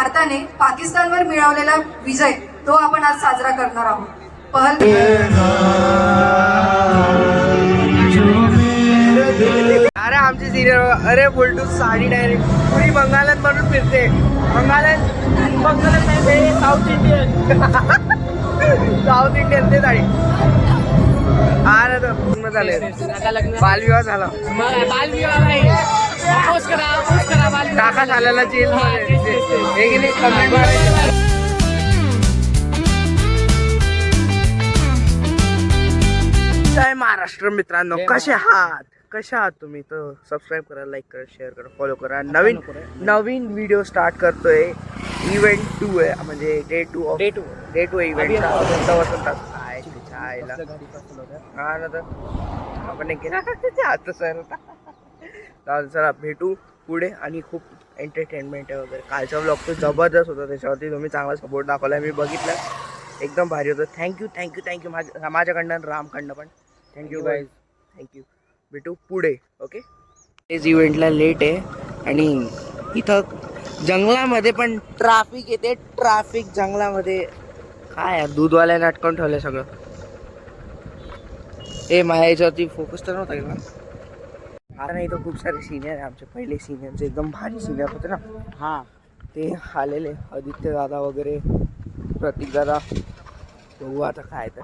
भारताने पाकिस्तानवर मिळवलेला विजय तो आपण आज साजरा करणार आहोत. अरे आमची सिनियर अरे बोलटू साडी डायरेक्ट पुरी बंगालात म्हणून फिरते. बंगालात नाही, साऊथ इंडियन साऊथ इंडियन ते साडी. अरे तर पूर्ण झाले, बालविवाह झाला. टाका झालेला जेल मध्ये जय महाराष्ट्र मित्रांनो, कसे आहात तुम्ही? तर सबस्क्राईब करा, लाईक करा, शेअर करा, फॉलो करा. नवीन व्हिडिओ स्टार्ट करतोय. इव्हेंट 2 आहे, म्हणजे डे 2 इव्हेंट वसंतात. हा ना, तर आपण एक आता सर चला भेटू पुढे. आणि खूप एंटरटेनमेंट आहे वगैरे. कालचा व्लॉग तो जबरदस्त होता, त्याच्यावरती तुम्ही चांगला सपोर्ट दाखवला, मी बघितलं, एकदम भारी होतं. थँक्यू माझ्याकडनं, रामकडनं पण थँक्यू गाईज, थँक्यू. भेटू पुढे. ओके. तेच इव्हेंटला लेट आहे आणि इथं जंगलामध्ये पण ट्रॅफिक येते. ट्रॅफिक जंगलामध्ये काय यार, दूधवाल्याने अटकून ठेवलं सगळं. माझ्या याच्यावरती फोकस तर नव्हता गेला. कारण इथं खूप सारे सिनियर आहे आमचे, पहिले सिनियरचे एकदम भारी सिनियर होते ना. हां, ते आलेले आदित्य दादा वगैरे, प्रतीक दादा. बघू आता काय होतं.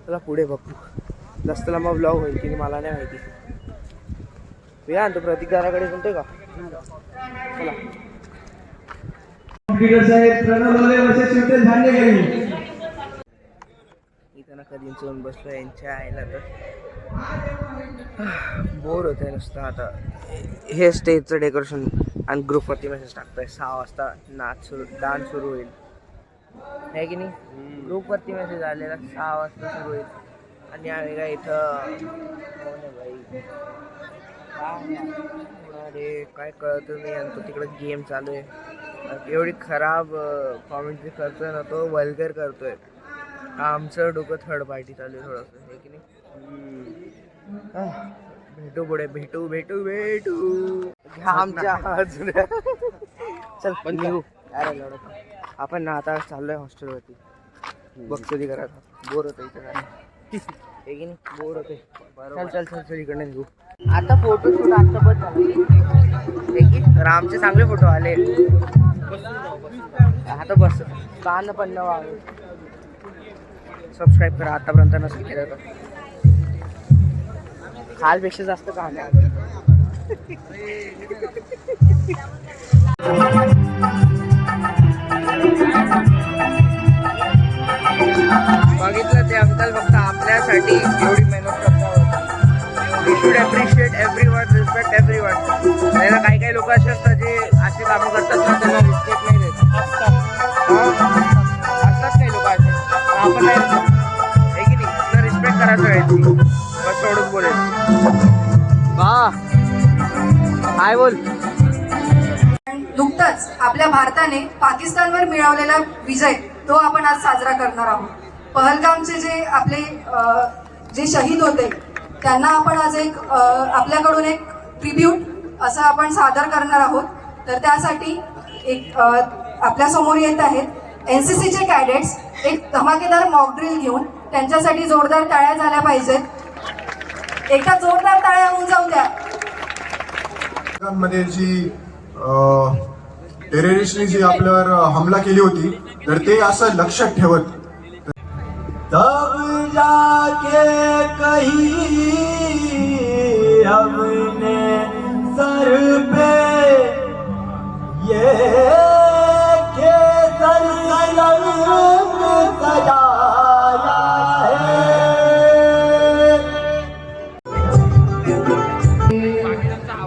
चला पुढे बघू. जास्त लांब ब्लॉग होईल की मला नाही माहिती. या तो प्रतीक दादाकडे म्हणतोय का? चला. इथं ना कधी चोन बसलो यांच्या आईला, तर बोर होत आहे नुसतं. आता हे स्टेजचं डेकोरेशन आणि ग्रुपवरती मेसेज टाकतोय 6 वाजता डान्स सुरू होईल, आहे की नाही? ग्रुपवरती मेसेज आलेला 6 वाजता सुरू होईल. आणि आम्ही काय इथं अरे काय कळतं नाही. आणि तो तिकडं गेम चालू आहे. एवढी खराब कॉमेंट्री करतोय ना तो, वल्गर करतोय. आमचं डोकं थर्ड पार्टी चालू आहे थोडंसं, आहे की नाही? भेटू पुढे, भेटू आमच्या चल पण निघू. आपण ना आता चाललोय हॉस्टेलवरती. बघतो ती घरात, बोर होतं इथं, बोर होते. चल इकडनं निघू. आता फोटो शूट आता बस झालं. रामचे चांगले फोटो आले. आता बस कान पण सबस्क्राईब करा आतापर्यंत नसेल केलं तर. खालपेक्षा जास्त कान बघितलं ते अंकल फक्त आपल्यासाठी एवढी मेहनत करतात. We should appreciate everyone, respect everyone. नाही काही लोक असे असतात जे असे कामं करतात ना, त्यांना रिस्पेक्ट नाही देत. असतात काही लोक असे, आपण नाही आहे की नाही? तर रिस्पेक्ट करायचं यायची, बस सोडून बोलेल. काय बोल. नुकतंच आपल्या भारताने पाकिस्तानवर मिळवलेला विजय तो आपण आज साजरा करणार आहोत. पहलगामचे जे आपले जे शहीद होते त्यांना आपण आज आपल्याकडून एक ट्रिब्यूट असं आपण सादर करणार आहोत. तर त्यासाठी एक आपल्यासमोर येत आहेत NCCचे कॅडेट्स. एक धमाकेदार मॉक ड्रिल घेऊन त्यांच्यासाठी जोरदार टाळ्या झाल्या पाहिजेत. एकदा जोरदार टाळ्या होऊन जाऊ द्या. मध्ये जी टेररिस्टने जी आपल्यावर हमला केली होती, तर ते असं लक्षात ठेवत, तब जाके कहीं हमने सर पे ये केसर रंग सजाया है.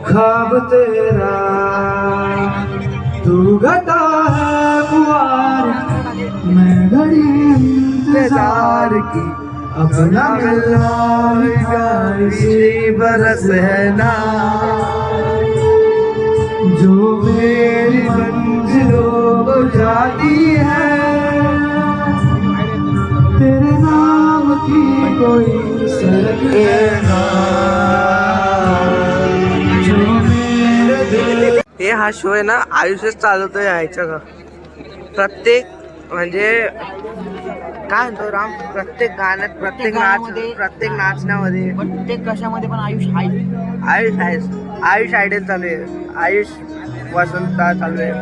ख्वाब तेरा तू घटा है पुआर, मैं घड़ी इंतजार की, अपना इसी बरस है ना, जो मेरी मंजिलों को जाती है, तेरे नाम की कोई सड़क है ना, जो मेरे दिल. हे हा शो आहे ना आयुष्यच चालवतोय यायच्या का प्रत्येक म्हणजे काय म्हणतो राम प्रत्येक गाण्यात प्रत्येक नाचण्यामध्ये प्रत्येक कशामध्ये पण आयुष आहे. आयुष आयडल चालू आहे आयुष वसंता चालू आहे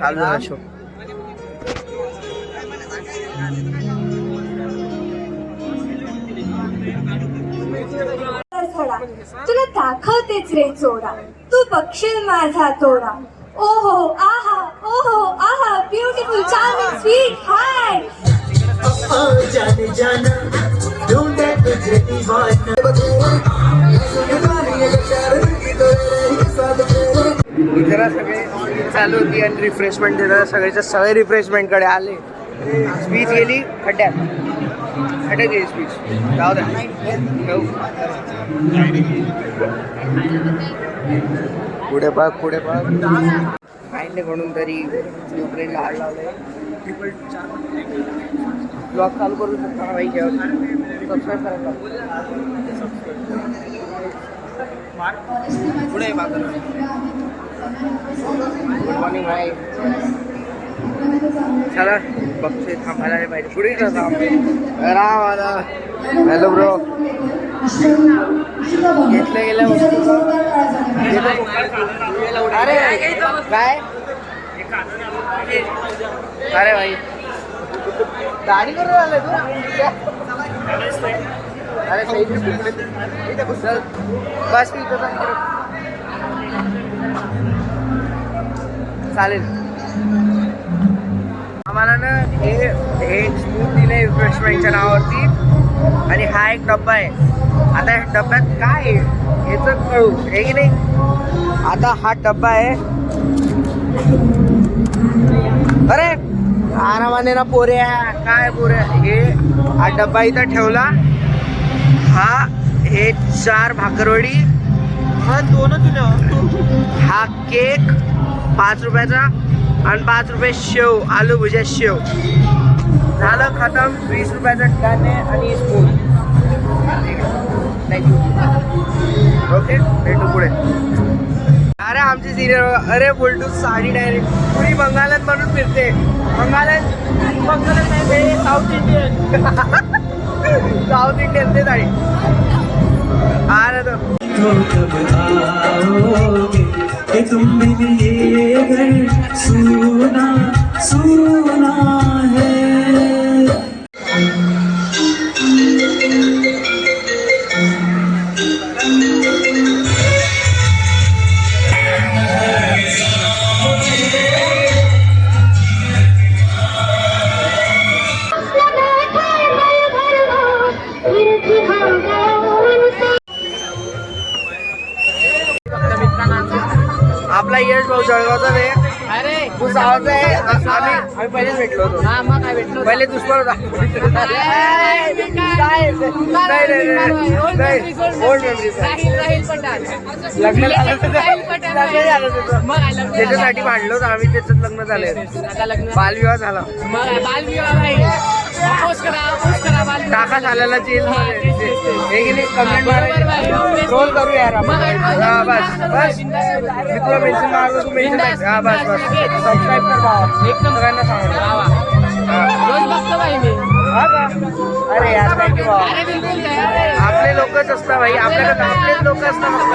हा शो. तुला दाखवतेच रे चोरा तू बघशील माझा तोरा. ओहो आहा ब्युटिफुल चार्मिंग स्वीट हाय. जरा सगळे चालू होती आणि रिफ्रेशमेंट देताना सगळ्याच्या सगळे रिफ्रेशमेंटकडे आले. स्पीच गेली खड्ड्यात गेली स्पीच जाऊ द्या. पुढे पाक माइंडने म्हणून तरी युक्रेनला हाड लावलंय. ब्लॉग चालू करू शकता ना भाई सबस्क्राईब करायला पुढे गुड मॉर्निंग भाई. चला बघते थांबायला नाही पाहिजे पुढे हॅलो ब्रो घेतल्या गेल्या वस्तू अरे काय अरे भाई दाढी करून आलाय तू अरे चल बस मी चालेल. आम्हाला ना हे स्मूथ दिलं आहे रिफ्रेशमेंटच्या नावावरती आणि हा एक डब्बा आहे. आता ह्या डब्यात काय आहे हेच कळू हे की नाही. आता हा डब्बा आहे अरे आरामाने ना पोऱ्या काय पोऱ्या हे हा डब्बा इथं ठेवला. हे 4 भाकरवडी हा केक 5 रुपयाचा आणि 5 रुपये शेव आलू भुजिया शेव झालं खतम. 20 रुपयाचा दाणे आणि स्पून. थँक्यू. ओके भेटू पुढे. अरे आमची सिरियल अरे बोलटू साडी डायरेक्ट पुरी बंगालात म्हणून फिरते. बंगालात नाही साऊथ इंडियन ते साडी अरे तो तुम बिन ये घर सुना सुना है. आपला यश भाऊ जळगावचा आहे. अरे तू सावाचा आहे. आम्ही पहिलेच भेटलो होतो. पहिले दुश्मन होता. ओल्ड मेमरीज लग्न त्याच्यासाठी भांडलो होतो आम्ही. त्याच्यात लग्न झालं बालविवाह झाला. टाका झालेला जेल हे गेली कमेंट मारायची ट्रोल करू यार आपण. हा बस बस मी तुला मेन्शन मारलो तू मेन्शन हा बस बस सबस्क्राईब कर भावा सगळ्यांना सांग. हा का अरे यार थँक्यू भावा. आपले लोकच असतात भाई आपल्याकडे आपलेच लोक असतात फक्त.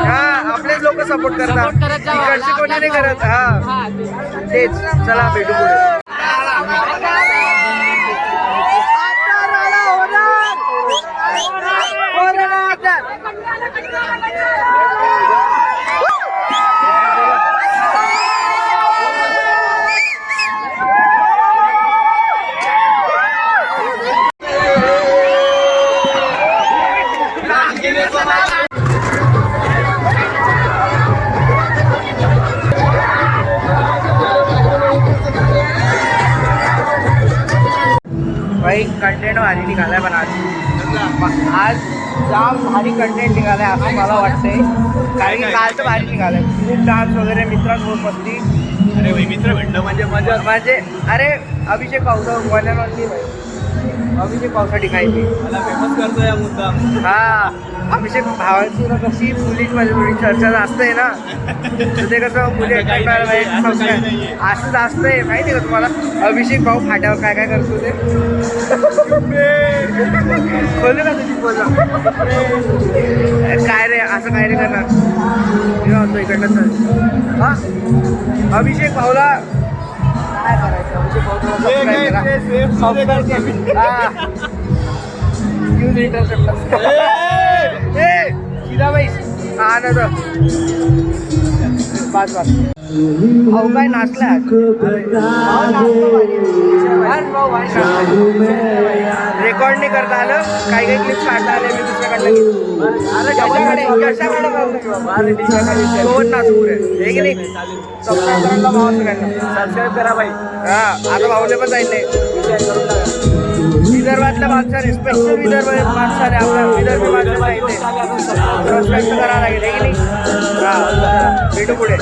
हा आपलेच लोक सपोर्ट करतात इकडचे कोणी नाही करत. हा तेच चला भेटू पुढे. भाई कंटेंट भारी निघालाय पण आज जाम भारी कंटेंट निघालाय असं मला वाटतंय. कारण की काल तर भारी निघालाय खूप डान्स वगैरे मित्रांसोबत मस्ती. अरे भाई मित्र भेटलं म्हणजे मजा म्हणजे अरे अभिषेक पावसा वन अँड ओनली भाई अभिषेक भाऊसाठी काय ते फेमस करतोय मुद्दा. हा अभिषेक भावांची ना कशी मुलींमध्ये थोडी चर्चा जास्त आहे ना तर ते कसं मुली काही attract नाहीये, करायला असं संस्कार. काही नाहीये. असं जास्त आहे माहिती आहे का तुम्हाला अभिषेक भाऊ फाट्यावर काय काय करतो ते खोलू का तुझी बोला काय रे असं काय रे करणार मी म्हणतो इकडनं चल हा अभिषेक भाऊला काय करायचं अभिषेक भाऊला सबस्क्राईब करा हा न्यूज इंटरसेप्ट ए सीताबाई हा ना तर पाच पाच भाऊ काय नाचला रेकॉर्ड नाही करता आलं काही काही क्लिप्स काढता आले मी दुसऱ्याकडनं दोन नाचपूर आहे हे की नाही सबस्क्राईब करायला भाऊ सगळ्यांना सबस्क्राईब करा बाई. हा आता भाऊले पण जाईल नाही विदर्भातल्या माणसाने स्पेशल विदर्भ माणसाने आपल्या विदर्भी माणसाने रेस्पेक्ट करावं लागेल हे की नाही हा भेटू पुढे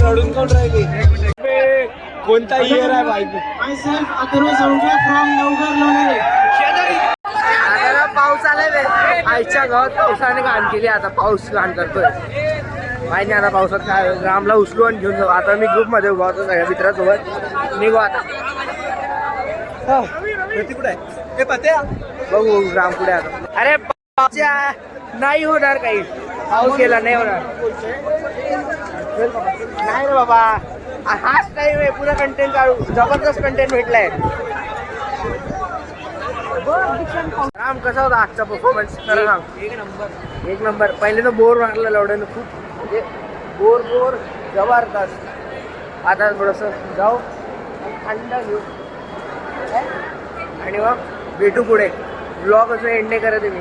रडून कोण राहिली कोणता इयर आहे बाई आता पाऊस आलाय रे आईच्या गावात पावसाने घाण केली आता पाऊस घाण करतोय माहिती नाही आता पावसात काय रामला उचलू आणि घेऊन जाऊ आता मी ग्रुप मध्ये उभा होतो सगळ्या मित्रासोबत निघू आता कुठे आहे हे पत्या बघू राम पुढे आता अरे पावसा नाही होणार काही पाऊस गेला नाही होणार नाही रे बाबा हाच टाईम आहे पुरा कंटेंट काढू जबरदस्त कंटेंट भेटलाय राम कसा होता आजचा परफॉर्मन्स खरं सांग एक नंबर पहिले तर बोर मारलं लवड्यानं खूप म्हणजे बोर जबरदस्त आता थोडंसं जाऊ थंड घेऊ आणि मग भेटू पुढे ब्लॉग असं एंड नाही करत आहे मी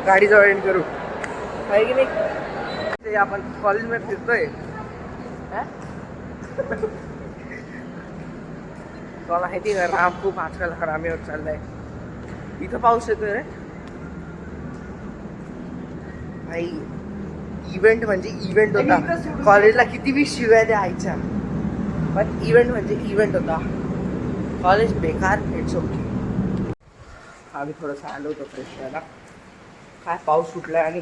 गाडीजवळ एंड करू आहे की नाही ते आपण कॉलेजमध्ये फिरतोय तुला माहिती का राम खूप आजकाल हरामीवर चाललाय इथं पाऊस येतोय रे भाई इव्हेंट म्हणजे इव्हेंट होता कॉलेजला किती बी शिवाय द्या आईच्या पण इव्हेंट म्हणजे इव्हेंट होता कॉलेज बेकार इट्स ओके आम्ही थोडंसं आलो होतो फ्रेश व्हायला काय पाऊस सुटलाय आणि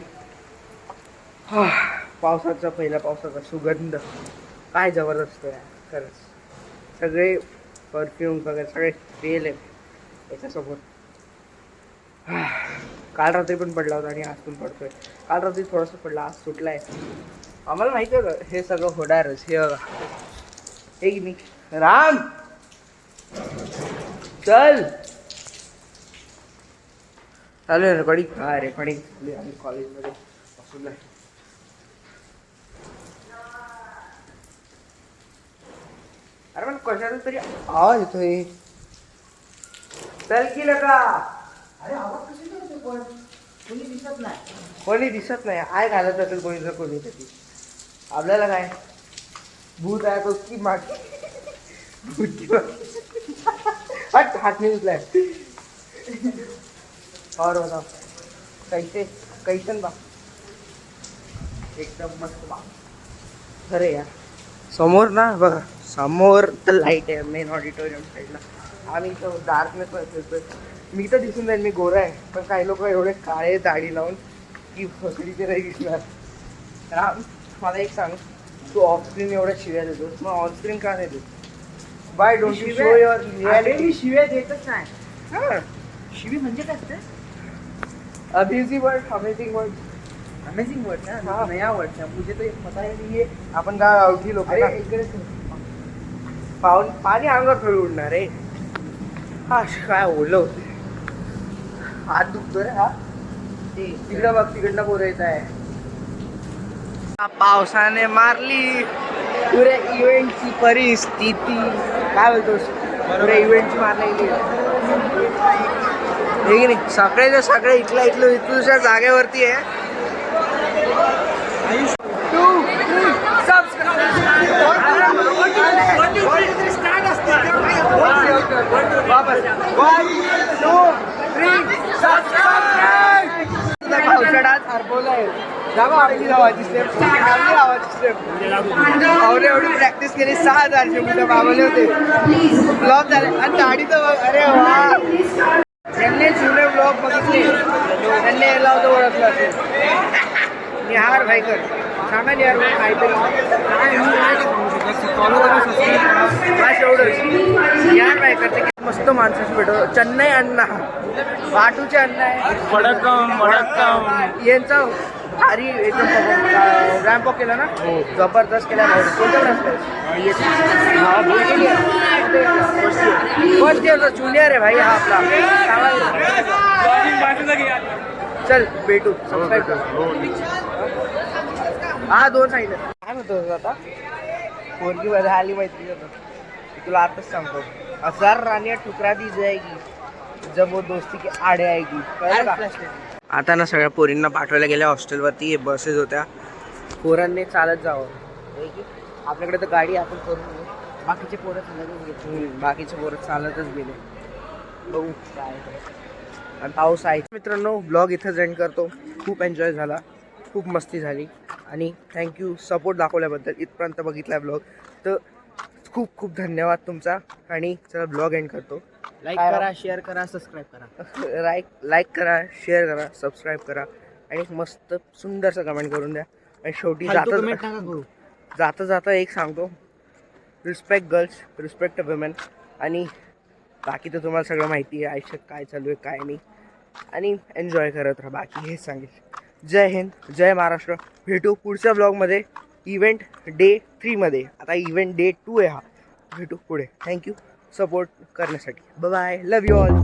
पावसाचा पहिला पावसाचा सुगंध काय जबरदस्त आहे खरंच सगळे परफ्यूम वगैरे सगळे तेल आहे याच्यासोबत काल रात्री पण पडला होता आणि आज पण पडतोय काल रात्री थोडंसं पडला आज सुटला आहे आम्हाला माहिती आहे का हे सगळं होणारच हे बघा हे की नाही राम चल चालू आहे रेकॉर्डिंग हा रेकॉर्डिंग आम्ही कॉलेजमध्ये बसून आहे अरे पण कशाचा तरी आवाज येतोय चल की लका अरे आवाज कशी येतोय पण कोणी दिसत नाही आय घालत असेल कोणी ना कोणी तरी आपल्याला काय भूत आहे तो की मागे हट हात नाही उचलाय और बताओ कैसन बा एकदम मस्त बा खरे यार समोर ना बघा समोर तर लाईट आहे मेन ऑडिटोरियम साईडला आम्ही इथं डार्कनेसमध्ये फिरतोय मी तर दिसून जाईल मी गोरा आहे पण काही लोक एवढे काळे दाढी लावून की फसडीचे नाही दिसणार राम मला एक सांग तू ऑफस्क्रीन एवढ्या शिव्या देतो मग ऑनस्क्रीन का नाही देतो why don't you show your reality शिव्या देतच नाही हां शिवी म्हणजे काय असते amazing word amazing word amazing word ना हाँ। नया वर्ड है मुझे तो ये पता ही नहीं है आपण काय अवधी लोक अरे इकडे पाणी अंगावर थोडी उडणार रे हा काय ओलं होते हात दुखतो रे हा तिकडं बघ तिकडनं पोरं येत आहे पावसाने मारली पुऱ्या इव्हेंटची परिस्थिती काय बोलतोस पुऱ्या इव्हेंटची मारलेली हे की नाही सगळे सगळे इथलं इथल्या जागेवरती आहे वापस 1 2 3 सबस्क्राईब. पावसाळ्यात हरपवलाय जागा आमची लावायची स्टेप आम्ही लावायची स्टेप आवडे एवढी प्रॅक्टिस केली 6,000 शब्द मागवले होते ब्लॉग झाले आणि गाडीचं अरे वा त्यांनी जुने ब्लॉग बघितले त्यांनी यायला होतं ओळखलं असेल निहार भाईकर सांगा निहार भाई काहीतरी बस एवढंच निहार भाईकर मस्त माणसाची भेटो चेन्नई अण्णा वाटूचे अण्णा आहे यांचा भारी एकदम रॅम्प वॉक केला ना जबरदस्त केला कोणत्या फर्स्ट इयरचा ज्युनियर आहे भाई हा आपला चल भेटू सबस्क्राईब कर हा 2 सांगितलं काय म्हणतो आता पोरगी मध्ये आली माहिती तुला आताच सांगतो 1000 रानिया ठुकरा दी जाएगी जब वो दोस्ती की आडे आएगी कळलं का? आता ना सगळ्या पोरींना पाठवायला गेल्या हॉस्टेलवरती हे बसेस होत्या पोरांनी चालत जावं आपल्याकडे तर गाडी आपण करून घेऊ बाकीचे पोरं चालतच गेले बाकीचे पोरं चालतच गेले बघू काय आणि पाऊस आहे मित्रांनो ब्लॉग इथंच एंड करतो खूप एन्जॉय झाला खूप मस्ती झाली आणि थँक्यू सपोर्ट दाखवल्याबद्दल इथपर्यंत बघितला ब्लॉग तर खूप खूप धन्यवाद तुमचा आणि चला ब्लॉग एंड करतो लाईक करा शेअर करा सबस्क्राईब करा लाईक करा शेअर करा सबस्क्राईब करा आणि एक मस्त सुंदरसं कमेंट करून द्या आणि शेवटी जाता जाता एक सांगतो रिस्पेक्ट गर्ल्स रिस्पेक्ट विमेन आणि बाकी तर तुम्हाला सगळं माहिती आहे आयुष्यात काय चालू आहे काय नाही आणि एन्जॉय करत राहा बाकी हेच सांगेल जय हिंद जय महाराष्ट्र भेटू पुढच्या ब्लॉगमध्ये इव्हेंट डे 3 मध्ये आता इव्हेंट डे 2 आहे हा भेटू पुढे थँक्यू सपोर्ट करण्यासाठी bye bye love you all